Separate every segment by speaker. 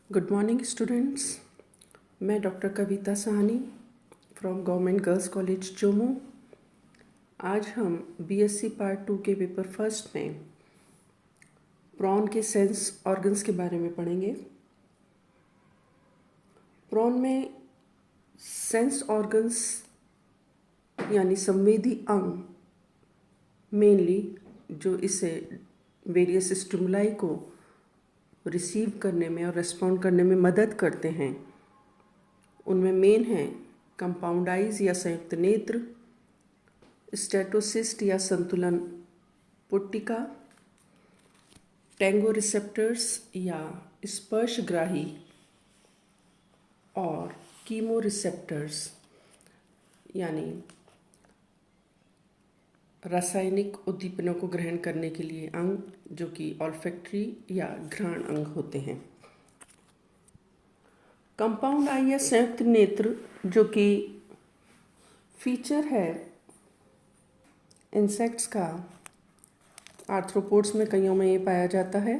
Speaker 1: Good morning students. मैं doctor Kavita Sahni from government girls college Jammu. आज हम बीएससी पार्ट 2 के पेपर फर्स्ट में प्रॉन के सेंस ऑर्गन्स के बारे में पढ़ेंगे। प्रॉन में सेंस ऑर्गन्स यानी संवेदी अंग मेनली जो इसे वेरियस स्टिमुलाई को रिसीव करने में और रिस्पॉन्ड करने में मदद करते हैं, उनमें मेन है कंपाउंड आइज या संयुक्त नेत्र, स्टेटोसिस्ट या संतुलन पुट्टिका, टेंगो रिसेप्टर्स या स्पर्शग्राही और कीमो रिसेप्टर्स यानी रासायनिक उद्दीपनों को ग्रहण करने के लिए अंग जो कि ऑल्फैक्टरी या घ्राण अंग होते हैं। कंपाउंड आई या संयुक्त नेत्र जो कि फीचर है इंसेक्ट्स का, आर्थ्रोपोड्स में कईयों में ये पाया जाता है,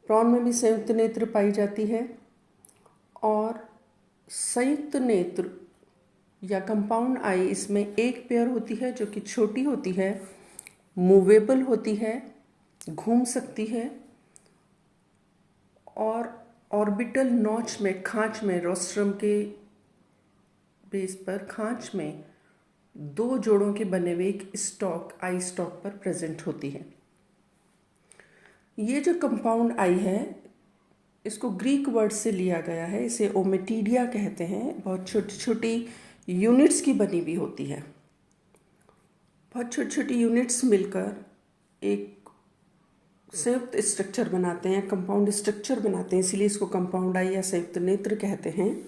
Speaker 1: प्रॉन में भी संयुक्त नेत्र पाई जाती है। और संयुक्त नेत्र या कंपाउंड आई इसमें एक पेयर होती है जो कि छोटी होती है, मूवेबल होती है, घूम सकती है और ऑर्बिटल नॉच में खांच में रोस्ट्रम के बेस पर खांच में दो जोड़ों के बने हुए एक स्टॉक आई स्टॉक पर प्रेजेंट होती है। ये जो कंपाउंड आई है इसको ग्रीक वर्ड से लिया गया है, इसे ओमेटिडिया कहते हैं। बहुत छोटी छोटी यूनिट्स की बनी हुई होती है, बहुत छोटी छोटी यूनिट्स मिलकर एक संयुक्त स्ट्रक्चर बनाते हैं, कंपाउंड स्ट्रक्चर बनाते हैं, इसीलिए इसको कंपाउंड आई या संयुक्त नेत्र कहते हैं।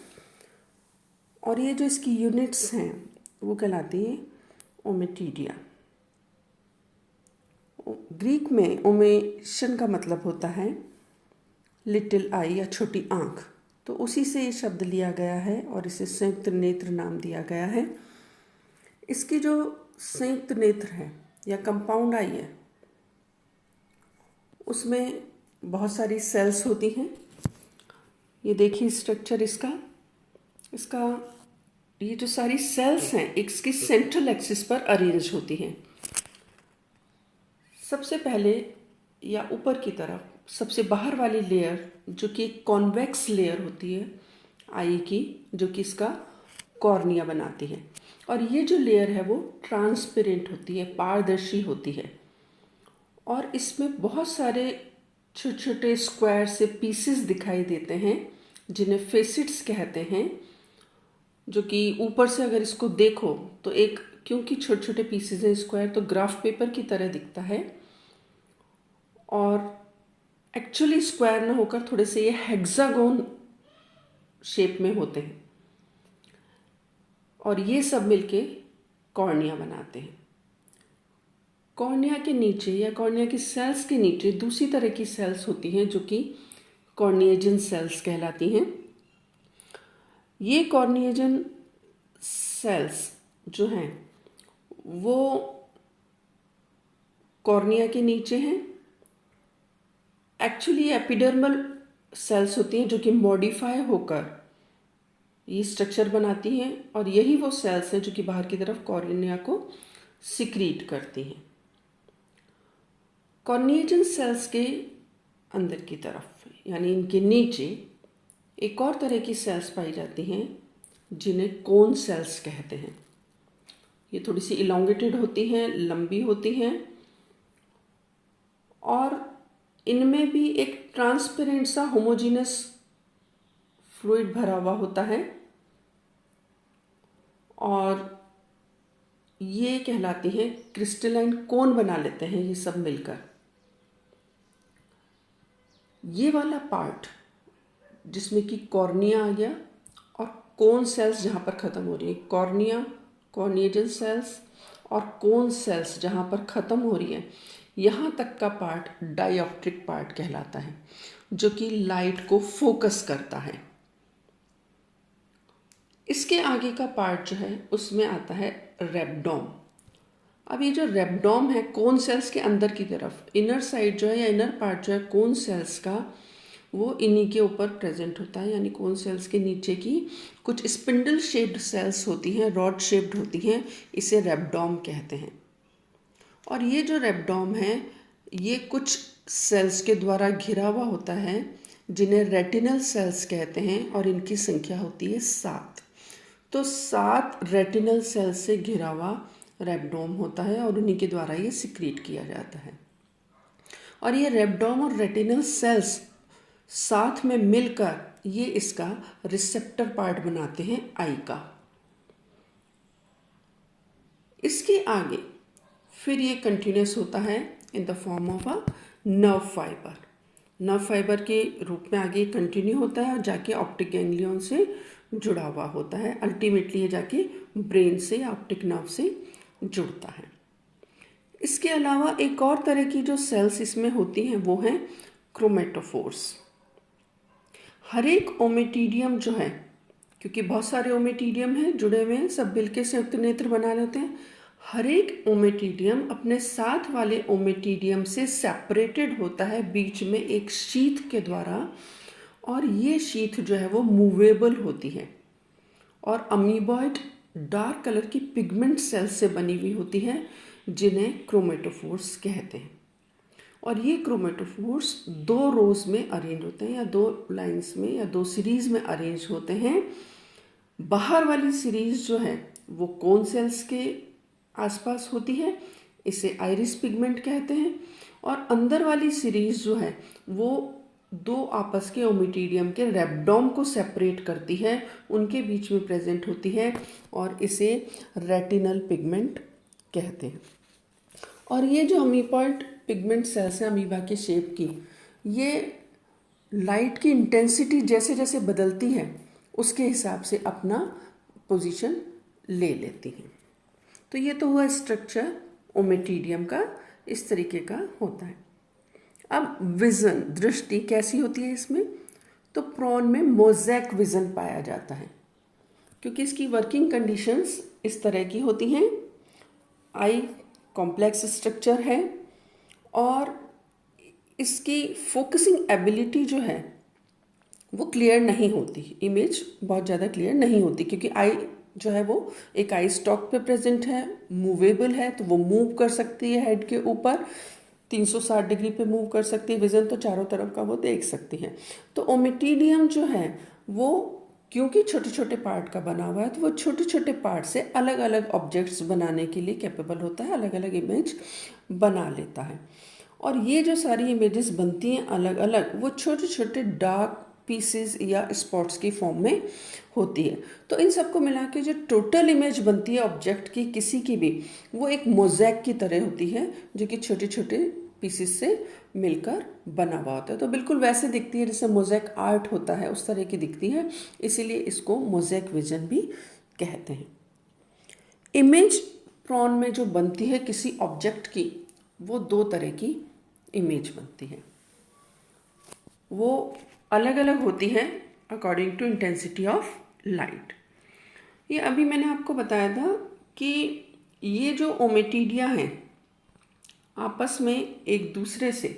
Speaker 1: और ये जो इसकी यूनिट्स हैं वो कहलाती है ओमेटिडिया। ग्रीक में ओमेशन का मतलब होता है लिटिल आई या छोटी आँख, तो उसी से ये शब्द लिया गया है और इसे संयुक्त नेत्र नाम दिया गया है। इसकी जो संयुक्त नेत्र है या कंपाउंड आई है उसमें बहुत सारी सेल्स होती हैं। ये देखिए स्ट्रक्चर इसका ये जो सारी सेल्स हैं इसकी सेंट्रल एक्सिस पर अरेंज होती हैं। सबसे पहले या ऊपर की तरफ सबसे बाहर वाली लेयर जो कि एक कॉन्वेक्स लेयर होती है आई की, जो कि इसका कॉर्निया बनाती है, और ये जो लेयर है वो ट्रांसपेरेंट होती है, पारदर्शी होती है, और इसमें बहुत सारे छोटे छोटे स्क्वायर से पीसेस दिखाई देते हैं जिन्हें फेसिट्स कहते हैं, जो कि ऊपर से अगर इसको देखो तो एक, क्योंकि छोटे छोटे पीसेस हैं स्क्वायर, तो ग्राफ पेपर की तरह दिखता है और एक्चुअली स्क्वायर ना होकर थोड़े से ये हेक्सागोन शेप में होते हैं, और ये सब मिलके कॉर्निया बनाते हैं। कॉर्निया के नीचे या कॉर्निया की सेल्स के नीचे दूसरी तरह की सेल्स होती हैं जो कि कॉर्निएजन सेल्स कहलाती हैं। ये कॉर्निएजन सेल्स जो हैं वो कॉर्निया के नीचे हैं। एक्चुअली एपिडर्मल सेल्स होती हैं जो कि मॉडिफाई होकर ये स्ट्रक्चर बनाती हैं, और यही वो सेल्स हैं जो कि बाहर की तरफ कॉर्निया को सिक्रीट करती हैं। कॉर्निएजन सेल्स के अंदर की तरफ यानी इनके नीचे एक और तरह की सेल्स पाई जाती हैं जिन्हें कोन सेल्स कहते हैं। ये थोड़ी सी इलोंगेटेड होती हैं, लंबी होती हैं, और इनमें भी एक ट्रांसपेरेंट सा होमोजीनस फ्लूइड भरा हुआ होता है, और ये कहलाती हैं क्रिस्टलाइन कोन बना लेते हैं ये सब मिलकर। ये वाला पार्ट जिसमें कि कॉर्निया आ गया और कोन सेल्स जहाँ पर ख़त्म हो रही है, कॉर्निया, कॉर्निएजन सेल्स और कोन सेल्स जहाँ पर ख़त्म हो रही है, यहाँ तक का पार्ट डायऑप्ट्रिक पार्ट कहलाता है, जो कि लाइट को फोकस करता है। इसके आगे का पार्ट जो है उसमें आता है रेबडोम। अब ये जो रेबडोम है कोन सेल्स के अंदर की तरफ, इनर साइड जो है या इनर पार्ट जो है कोन सेल्स का, वो इन्हीं के ऊपर प्रेजेंट होता है, यानी कोन सेल्स के नीचे की कुछ स्पिंडल शेप्ड सेल्स होती हैं, रॉड शेप्ड होती हैं, इसे रेबडोम कहते हैं। और ये जो रेबडोम है ये कुछ सेल्स के द्वारा घिरा हुआ होता है जिन्हें रेटिनल सेल्स कहते हैं, और इनकी संख्या होती है 7। तो 7 रेटिनल सेल्स से घिरा हुआ रेबडोम होता है और उन्हीं के द्वारा ये सिक्रीट किया जाता है। और ये रेबडोम और रेटिनल सेल्स साथ में मिलकर ये इसका रिसेप्टर पार्ट बनाते हैं आई का। इसके आगे फिर ये कंटिन्यूस होता है in the form of a nerve fibre. Nerve fibre के रूप में आगे कंटिन्यू होता है और जाके ऑप्टिक गैंग्लियन से जुड़ा हुआ होता है। अल्टीमेटली ये जाके ब्रेन से या ऑप्टिक नर्व से जुड़ता है। इसके अलावा एक और तरह की जो सेल्स इसमें होती हैं वो हैं क्रोमेटोफोर्स। हर एक ओमेटिडियम जो है, क्योंकि बहुत सारे ओमेटिडियम हैं जुड़े हुए हैं, सब मिलके संयुक्त नेत्र बना लेते हैं, हर एक ओमेटिडियम अपने साथ वाले ओमेटिडियम से सेपरेटेड होता है बीच में एक शीथ के द्वारा, और ये शीथ जो है वो मूवेबल होती है और अमीबॉइड डार्क कलर की पिगमेंट सेल्स से बनी हुई होती है जिन्हें क्रोमेटोफोर्स कहते हैं। और ये क्रोमेटोफोर्स 2 रोज में अरेंज होते हैं या 2 लाइंस में या 2 सीरीज में अरेंज होते हैं। बाहर वाली सीरीज जो है वो कोन सेल्स के आसपास होती है, इसे आइरिस पिगमेंट कहते हैं, और अंदर वाली सीरीज जो है वो 2 आपस के ओमेटिडियम के रेबडोम को सेपरेट करती है, उनके बीच में प्रेजेंट होती है और इसे रेटिनल पिगमेंट कहते हैं। और ये जो अमीबॉइड पिगमेंट सेल्स हैं अमीबा के शेप की, ये लाइट की इंटेंसिटी जैसे जैसे बदलती है उसके हिसाब से अपना पोजीशन ले लेती हैं। तो ये तो हुआ स्ट्रक्चर ओमेटिडियम का, इस तरीके का होता है। अब विज़न, दृष्टि कैसी होती है इसमें, तो प्रॉन में मोज़ेक विज़न पाया जाता है, क्योंकि इसकी वर्किंग कंडीशंस इस तरह की होती हैं। आई कॉम्प्लेक्स स्ट्रक्चर है और इसकी फोकसिंग एबिलिटी जो है वो क्लियर नहीं होती, इमेज बहुत ज़्यादा क्लियर नहीं होती, क्योंकि आई जो है वो एक आई स्टॉक पे प्रेजेंट है, मूवेबल है, तो वो मूव कर सकती है हेड के ऊपर, 360 डिग्री पे मूव कर सकती है विज़न, तो चारों तरफ का वो देख सकती है। तो ओमेटिडियम जो है वो क्योंकि छोटे छोटे पार्ट का बना हुआ है, तो वो छोटे छोटे पार्ट से अलग अलग ऑब्जेक्ट्स बनाने के लिए कैपेबल होता है, अलग अलग इमेज बना लेता है। और ये जो सारी इमेजेस बनती हैं अलग अलग, वो छोटे छोटे डार्क पीसेस या स्पॉट्स की फॉर्म में होती है। तो इन सबको मिला के जो टोटल इमेज बनती है ऑब्जेक्ट की किसी की भी, वो एक मोज़ेक की तरह होती है जो कि छोटे छोटे पीसेस से मिलकर बना हुआ होता है। तो बिल्कुल वैसे दिखती है जैसे मोज़ेक आर्ट होता है, उस तरह की दिखती है, इसीलिए इसको मोज़ेक विजन भी कहते हैं। इमेज प्रॉन में जो बनती है किसी ऑब्जेक्ट की, वो 2 तरह की इमेज बनती है। वो अलग अलग होती है according to intensity of light. ये अभी मैंने आपको बताया था कि ये जो ओमेटिडिया हैं आपस में एक दूसरे से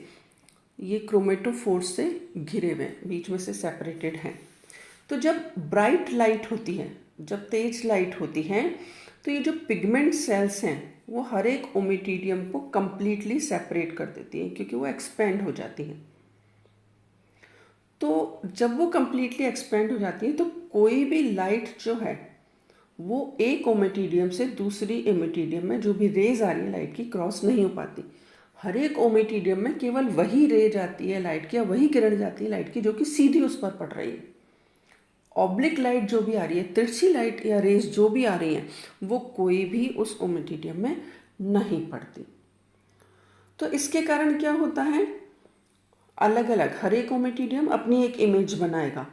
Speaker 1: ये क्रोमेटोफोर्स से घिरे हुए, बीच में से सेपरेटेड हैं। तो जब ब्राइट लाइट होती है, जब तेज लाइट होती है, तो ये जो पिगमेंट सेल्स हैं वो हर एक ओमेटिडियम को कंप्लीटली सेपरेट कर देती हैं, क्योंकि वो एक्सपेंड हो जाती हैं। तो जब वो कंप्लीटली एक्सपेंड हो जाती है तो कोई भी लाइट जो है वो एक ओमेटिडियम से दूसरी ओमेटिडियम में जो भी रेज आ रही है लाइट की, क्रॉस नहीं हो पाती। हर एक ओमेटिडियम में केवल वही रे जाती है लाइट की, या वही किरण जाती है लाइट की जो कि सीधी उस पर पड़ रही है। ऑब्लिक लाइट जो भी आ रही है, तिरछी लाइट या रेज जो भी आ रही हैं, वो कोई भी उस ओमेटिडियम में नहीं पड़ती। तो इसके कारण क्या होता है, अलग अलग हर एक ओमेटिडियम अपनी एक इमेज बनाएगा,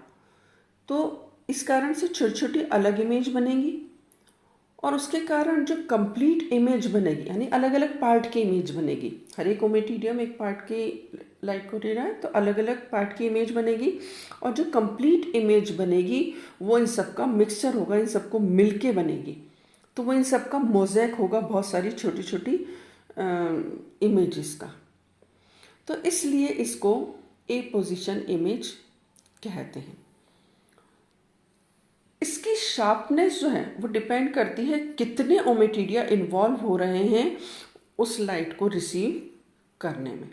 Speaker 1: तो इस कारण से छोटी छोटी अलग इमेज बनेगी, और उसके कारण जो कंप्लीट इमेज बनेगी, यानी अलग अलग पार्ट की इमेज बनेगी। हर एक ओमेटिडियम एक पार्ट की लाइट को दे रहा है, तो अलग अलग पार्ट की इमेज बनेगी, और जो कंप्लीट इमेज बनेगी वो इन सब का मिक्सचर होगा, इन सबको मिलके बनेगी। तो वो इन सब का मोज़ेक होगा, बहुत सारी छोटी छोटी इमेजेस का। तो इसलिए इसको ए पोजीशन इमेज कहते हैं। इसकी शार्पनेस जो है वो डिपेंड करती है कितने ओमेटिडिया इन्वॉल्व हो रहे हैं उस लाइट को रिसीव करने में।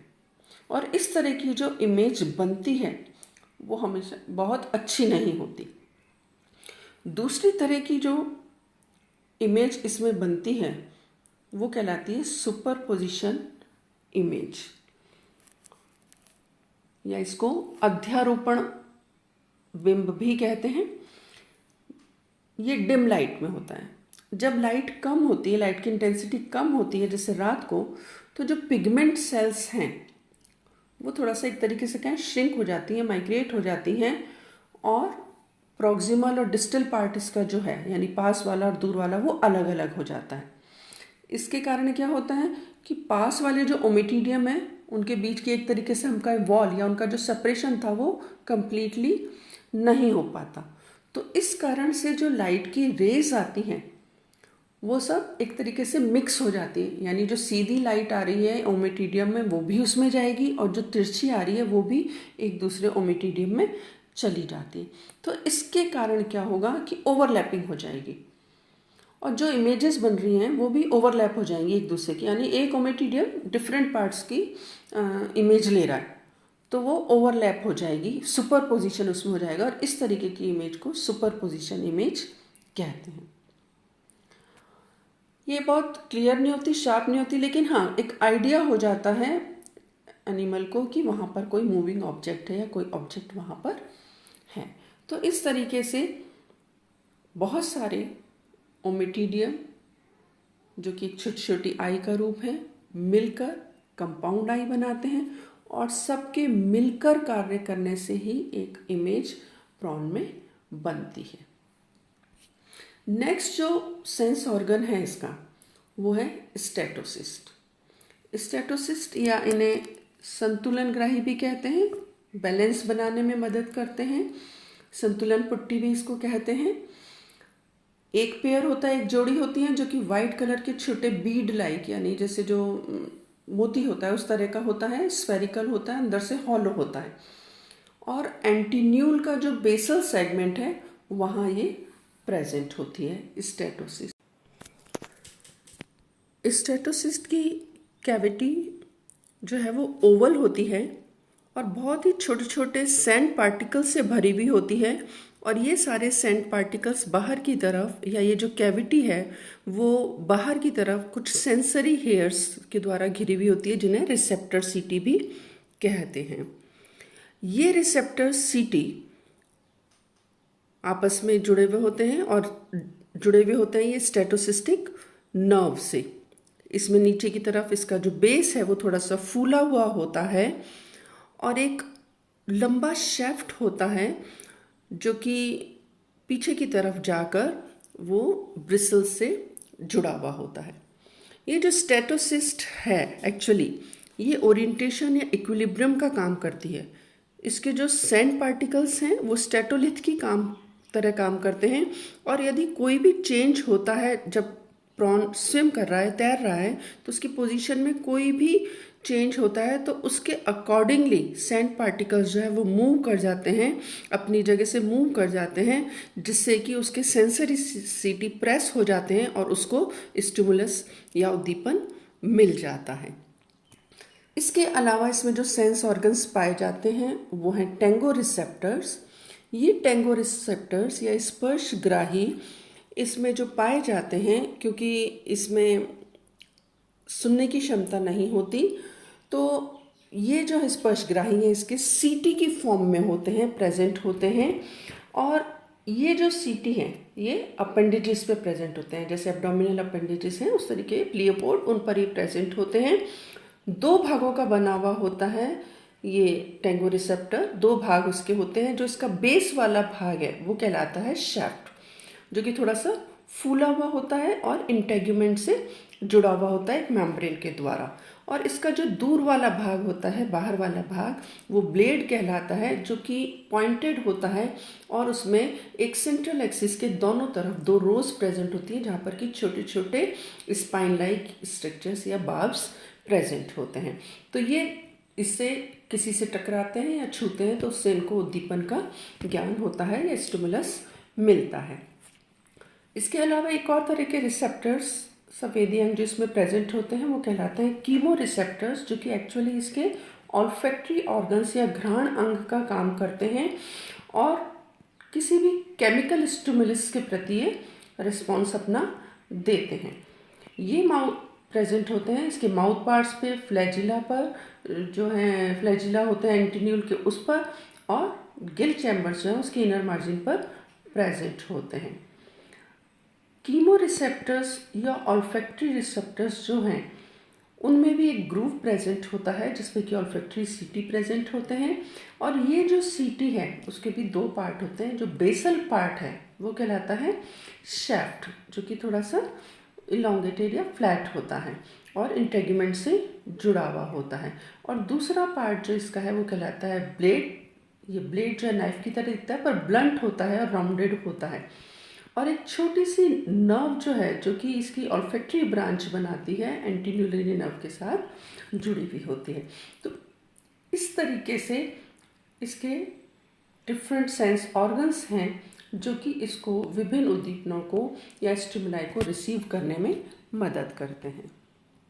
Speaker 1: और इस तरह की जो इमेज बनती है वो हमेशा बहुत अच्छी नहीं होती। दूसरी तरह की जो इमेज इसमें बनती है वो कहलाती है सुपरपोजिशन इमेज, या इसको अध्यारोपण बिंब भी कहते हैं। ये डिम लाइट में होता है। जब लाइट कम होती है, लाइट की इंटेंसिटी कम होती है जैसे रात को, तो जो पिगमेंट सेल्स हैं वो थोड़ा सा एक तरीके से क्या श्रिंक हो जाती हैं, माइग्रेट हो जाती हैं, और प्रॉक्सिमल और डिस्टल पार्ट इसका जो है यानी पास वाला और दूर वाला वो अलग अलग हो जाता है। इसके कारण क्या होता है कि पास वाले जो ओमेटिडियम है उनके बीच की एक तरीके से उनका वॉल या उनका जो सेपरेशन था वो कंप्लीटली नहीं हो पाता। तो इस कारण से जो लाइट की रेज आती हैं वो सब एक तरीके से मिक्स हो जाती है, यानी जो सीधी लाइट आ रही है ओमेटिडियम में वो भी उसमें जाएगी और जो तिरछी आ रही है वो भी एक दूसरे ओमेटिडियम में चली जाती है। तो इसके कारण क्या होगा कि ओवरलैपिंग हो जाएगी और जो इमेजेस बन रही हैं वो भी ओवरलैप हो जाएंगी एक दूसरे की, यानी एक ओमेटिडियम डिफरेंट पार्ट्स की इमेज ले रहा है तो वो ओवरलैप हो जाएगी, सुपरपोजिशन उसमें हो जाएगा, और इस तरीके की इमेज को सुपरपोजिशन इमेज कहते हैं। ये बहुत क्लियर नहीं होती, शार्प नहीं होती, लेकिन हाँ एक आइडिया हो जाता है एनिमल को कि वहाँ पर कोई मूविंग ऑब्जेक्ट है या कोई ऑब्जेक्ट वहाँ पर है। तो इस तरीके से बहुत सारे ओमेटिडियम जो कि छोटी छोटी आई का रूप है मिलकर कंपाउंड आई बनाते हैं और सबके मिलकर कार्य करने से ही एक इमेज प्रॉन में बनती है। नेक्स्ट जो सेंस ऑर्गन है इसका वो है स्टेटोसिस्ट। स्टेटोसिस्ट या इन्हें संतुलनग्राही भी कहते हैं, बैलेंस बनाने में मदद करते हैं, संतुलन पुट्टी भी इसको कहते हैं। एक पेयर होता है, एक जोड़ी होती है जो कि वाइट कलर के छोटे बीड लाइक यानी जैसे जो मोती होता है उस तरह का होता है, स्फेरिकल होता है, अंदर से हॉलो होता है। और एंटीन्यूल का जो बेसल सेगमेंट है वहाँ ये प्रेजेंट होती है स्टेटोसिस्ट। स्टेटोसिस्ट की कैविटी जो है वो ओवल होती है और बहुत ही छोटे छोटे सैंड पार्टिकल से भरी हुई होती है, और ये सारे सैंड पार्टिकल्स बाहर की तरफ या ये जो कैविटी है वो बाहर की तरफ कुछ सेंसरी हेयर्स के द्वारा घिरी हुई होती है जिन्हें रिसेप्टर सीटी भी कहते हैं। ये रिसेप्टर सीटी आपस में जुड़े हुए होते हैं और जुड़े हुए होते हैं ये स्टेटोसिस्टिक नर्व से। इसमें नीचे की तरफ इसका जो बेस है वो थोड़ा सा फूला हुआ होता है और एक लंबा शेफ्ट होता है जो कि पीछे की तरफ जाकर वो ब्रिसल से जुड़ा हुआ होता है। ये जो स्टेटोसिस्ट है एक्चुअली ये ओरिएंटेशन या इक्विलिब्रियम का काम करती है। इसके जो सैंड पार्टिकल्स हैं वो स्टेटोलिथ की तरह काम करते हैं, और यदि कोई भी चेंज होता है जब प्रॉन स्विम कर रहा है, तैर रहा है, तो उसकी पोजीशन में कोई भी चेंज होता है तो उसके अकॉर्डिंगली सैंड पार्टिकल्स जो है वो मूव कर जाते हैं, अपनी जगह से मूव कर जाते हैं, जिससे कि उसके सेंसरी सीटी प्रेस हो जाते हैं और उसको स्टिमुलस या उद्दीपन मिल जाता है। इसके अलावा इसमें जो सेंस ऑर्गन्स पाए जाते हैं वो हैं टेंगो रिसेप्टर्स। ये टेंगो रिसेप्टर्स या स्पर्शग्राही इसमें जो पाए जाते हैं, क्योंकि इसमें सुनने की क्षमता नहीं होती, तो ये जो स्पर्शग्राही हैं इसके सीटी की फॉर्म में होते हैं, प्रेजेंट होते हैं। और ये जो सीटी हैं ये अपेंडेजेस पे प्रेजेंट होते हैं, जैसे एब्डोमिनल अपेंडेजेस हैं उस तरीके प्लियोपोड उन पर ही प्रेजेंट होते हैं। 2 भागों का बना हुआ होता है ये टेंगो रिसेप्टर, 2 भाग उसके होते हैं। जो इसका बेस वाला भाग है वो कहलाता है शैफ्ट, जो कि थोड़ा सा फूला हुआ होता है और इंटेग्यूमेंट से जुड़ा हुआ होता है एक मेम्ब्रेन के द्वारा। और इसका जो दूर वाला भाग होता है, बाहर वाला भाग, वो ब्लेड कहलाता है, जो कि पॉइंटेड होता है और उसमें एक सेंट्रल एक्सिस के दोनों तरफ 2 रोज प्रेजेंट होती है जहाँ पर कि छोटे छोटे स्पाइन लाइक स्ट्रक्चर्स या बार्ब्स प्रेजेंट होते हैं। तो ये इससे किसी से टकराते हैं या छूते हैं तो उससे इनको उद्दीपन का ज्ञान होता है या स्टिमुलस मिलता है। इसके अलावा एक और तरह के रिसेप्टर्स संवेदी अंग जो इसमें प्रेजेंट होते हैं वो कहलाते हैं कीमो रिसेप्टर्स, जो कि एक्चुअली इसके ऑल्फैक्टरी ऑर्गन्स या घ्राण अंग का काम करते हैं और किसी भी केमिकल स्टिमुलस के प्रति ये रिस्पॉन्स अपना देते हैं। ये माउथ प्रेजेंट होते हैं इसके माउथ पार्ट्स पे, फ्लैजिला पर जो है फ्लैजिला होते हैं एंटीन्यूल के उस पर, और गिल चैम्बर्स जो है उसके इनर मार्जिन पर प्रेजेंट होते हैं। कीमो रिसेप्टर्स या ऑल्फैक्टरी रिसेप्टर्स जो हैं उनमें भी एक ग्रूव प्रेजेंट होता है जिसमें कि ऑल्फैक्टरी सीटी प्रेजेंट होते हैं, और ये जो सीटी है उसके भी दो पार्ट होते हैं। जो बेसल पार्ट है वो कहलाता है शैफ्ट, जो कि थोड़ा सा इलोंगेटेड या फ्लैट होता है और इंटेगुमेंट से जुड़ा हुआ होता है, और दूसरा पार्ट जो इसका है वो कहलाता है ब्लेड। ये ब्लेड जो है नाइफ की तरह दिखता है पर ब्लंट होता है और राउंडेड होता है, और एक छोटी सी नर्व जो है जो कि इसकी ऑल्फैक्टरी ब्रांच बनाती है एंटीन्यूलरी नर्व के साथ जुड़ी हुई होती है। तो इस तरीके से इसके डिफरेंट सेंस ऑर्गन्स हैं जो कि इसको विभिन्न उद्दीपनों को या स्टिमुलाई को रिसीव करने में मदद करते हैं।